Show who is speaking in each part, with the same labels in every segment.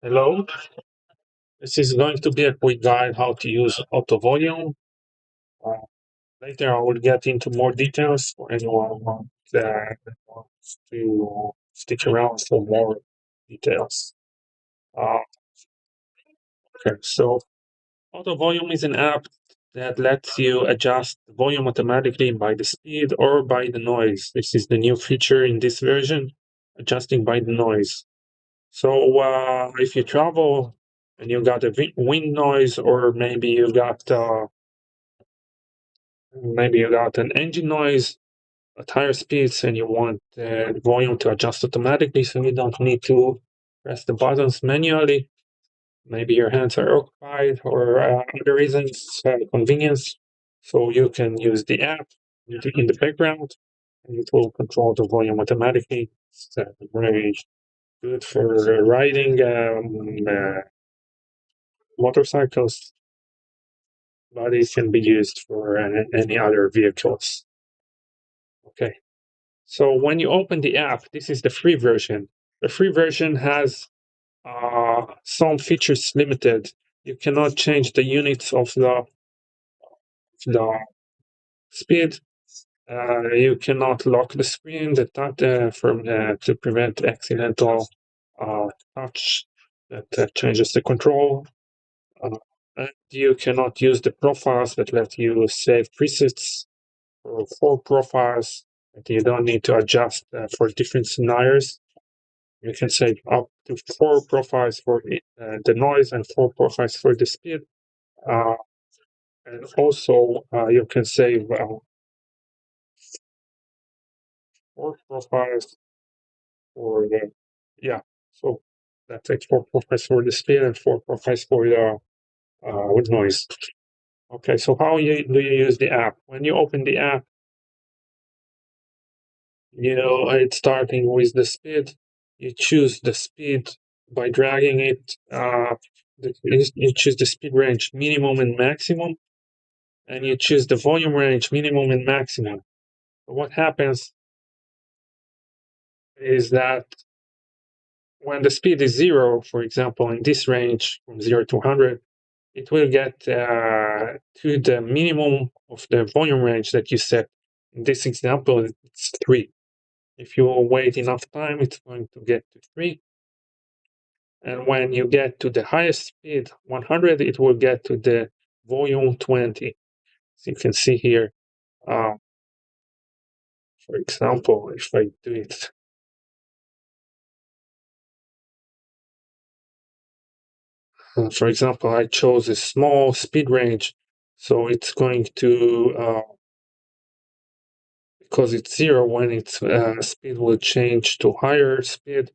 Speaker 1: Hello, this is going to be a quick guide how to use AutoVolume. Uh, Later, I will get into more details for anyone that wants to stick around for more details. Uh, okay, so AutoVolume is an app that lets you adjust the volume automatically by the speed or by the noise. This is the new feature in this version, adjusting by the noise. So if you travel and you got a wind noise, or maybe you got an engine noise at higher speeds, and you want the volume to adjust automatically, so you don't need to press the buttons manually. Maybe your hands are occupied, or other reasons, convenience. So you can use the app in the background, and it will control the volume automatically. It's very good for riding motorcycles, but it can be used for any other vehicles. Okay. So when you open the app, this is the free version. The free version has some features limited. You cannot change the units of the speed. You cannot lock the screen to prevent accidental touch that changes the control. And you cannot use the profiles that let you save presets for four profiles that you don't need to adjust for different scenarios. You can save up to four profiles for the noise and four profiles for the speed. Uh, and also, you can save four profiles for the, yeah, so that takes four profiles for the speed and four profiles for the with noise. Okay, so do you use the app? When you open the app, it's starting with the speed. You choose the speed by dragging it. You choose the speed range minimum and maximum, and you choose the volume range minimum and maximum. But what happens is that when the speed is zero, for example, in this range from 0 to 100, it will get to the minimum of the volume range that you set. In this example, it's 3. If you wait enough time, it's going to get to 3. And when you get to the highest speed, 100, it will get to the volume 20. So you can see here, uh, for example, if I do it, for example, I chose a small speed range. So it's going to, because it's 0, when its speed will change to higher speed,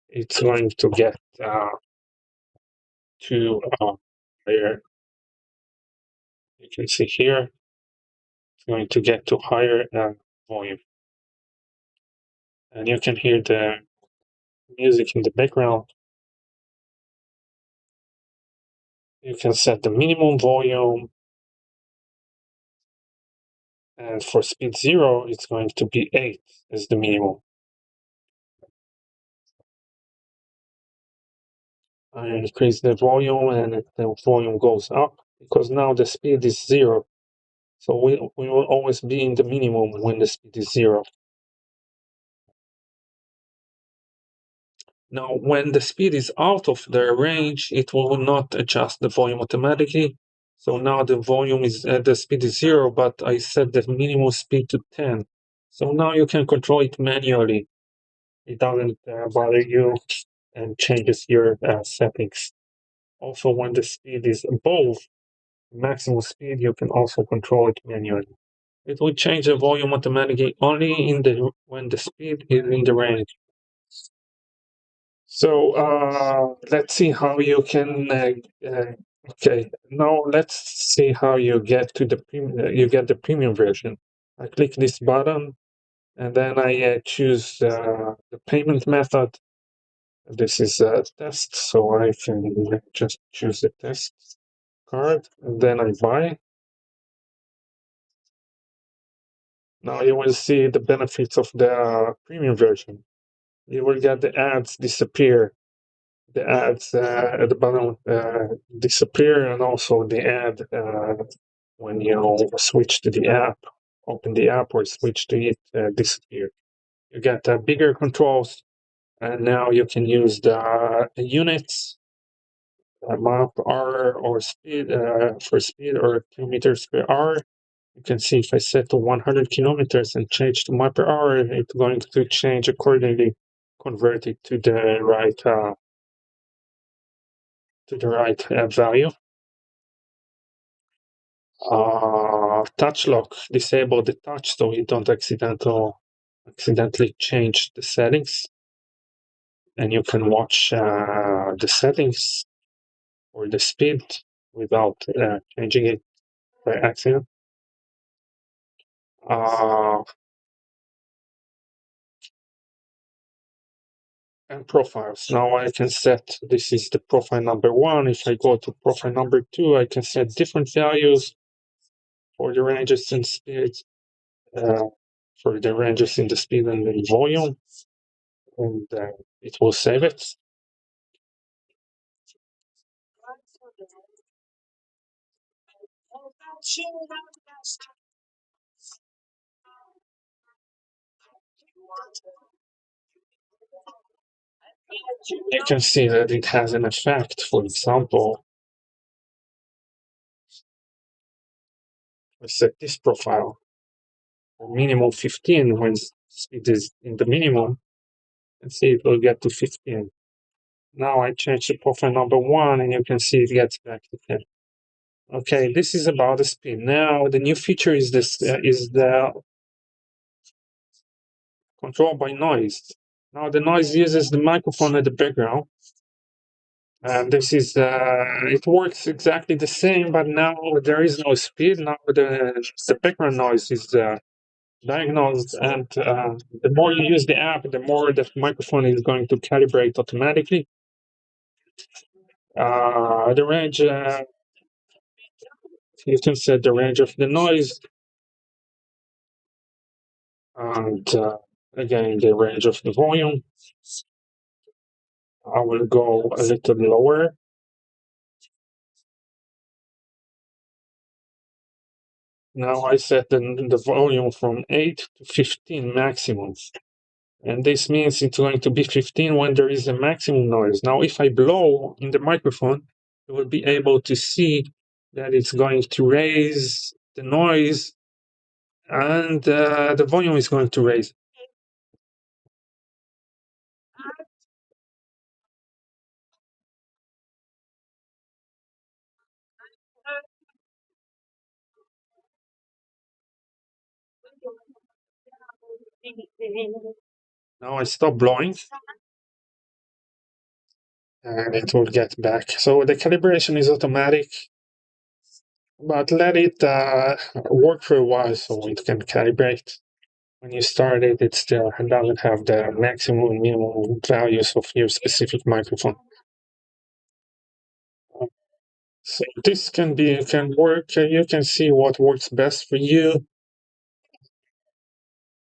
Speaker 1: it's going to get to higher. You can see here, it's going to get to higher volume. And you can hear the music in the background. You can set the minimum volume, and for speed 0, it's going to be 8 as the minimum. I increase the volume, and the volume goes up because now the speed is 0. So we will always be in the minimum when the speed is 0. Now, when the speed is out of the range, it will not adjust the volume automatically. So now the speed is 0, but I set the minimum speed to 10. So now you can control it manually. It doesn't bother you and changes your settings. Also, when the speed is above maximum speed, you can also control it manually. It will change the volume automatically only when the speed is in the range. So let's see how you can. Okay, now let's see how you get to the premium version. I click this button, and then I choose the payment method. This is a test, so I can just choose the test card, and then I buy. Now you will see the benefits of the premium version. You will get the ads disappear. the ads at the bottom disappear, and also the ad when you switch to the app, open the app or switch to it, disappear. You get bigger controls, and now you can use the units, map hour or speed for speed, or kilometers per hour. You can see if I set to 100 kilometers and change to mile per hour, it's going to change accordingly, convert it to the right value. Touch lock, disable the touch so you don't accidentally change the settings, and you can watch the settings or the speed without changing it by accident. And profiles. Now I can set, this is the profile number 1. If I go to profile number 2, I can set different values for the ranges in speed, for the ranges in the speed and the volume, and it will save it. You can see that it has an effect. For example, I set this profile for minimum 15 when speed is in the minimum, and see it will get to 15. Now I change the profile number 1, and you can see it gets back to 10. Okay, this is about the speed. Now the new feature is this is the control by noise. Now the noise uses the microphone at the background, and this is it works exactly the same, but now there is no speed. Now the background noise is diagnosed, and the more you use the app, the more the microphone is going to calibrate automatically. The range, you can set the range of the noise, and again the range of the volume. I will go a little lower. Now I set the volume from 8 to 15 maximum. And this means it's going to be 15 when there is a maximum noise. Now, if I blow in the microphone, you will be able to see that it's going to raise the noise, and the volume is going to raise. Now I stop blowing, and it will get back. So the calibration is automatic, but let it work for a while so it can calibrate. When you start it, it still doesn't have the maximum and minimum values of your specific microphone. So this can work. You can see what works best for you,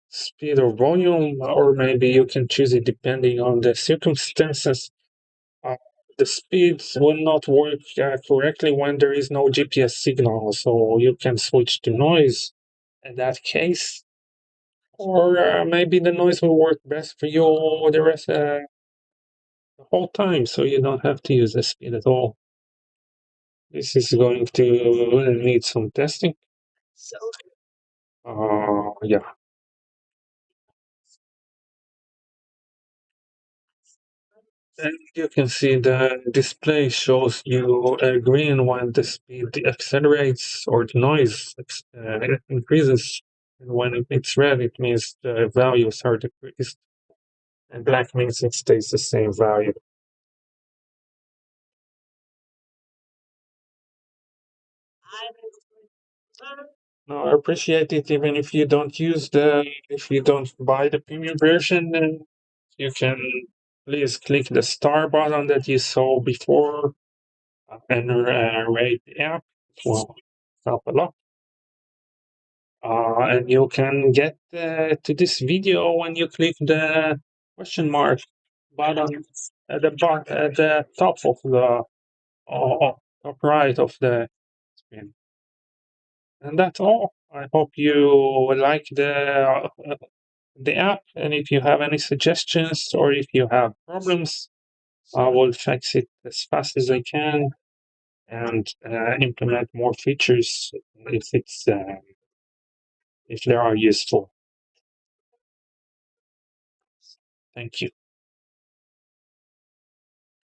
Speaker 1: speed or volume, or maybe you can choose it depending on the circumstances. The speed will not work correctly when there is no GPS signal, so you can switch to noise in that case, or maybe the noise will work best for you the rest the whole time, so you don't have to use the speed at all. This is going to need some testing. Yeah. And you can see the display shows you green when the speed accelerates or the noise increases. And when it's red, it means the values are decreased. And black means it stays the same value. No, I appreciate it. Even if you don't if you don't buy the premium version, then you can please click the star button that you saw before and rate the app. It will help a lot. And you can get to this video when you click the question mark button at the top of the top right of the screen. And that's all. I hope you like the app, and if you have any suggestions or if you have problems, I will fix it as fast as I can and implement more features if they are useful. Thank you.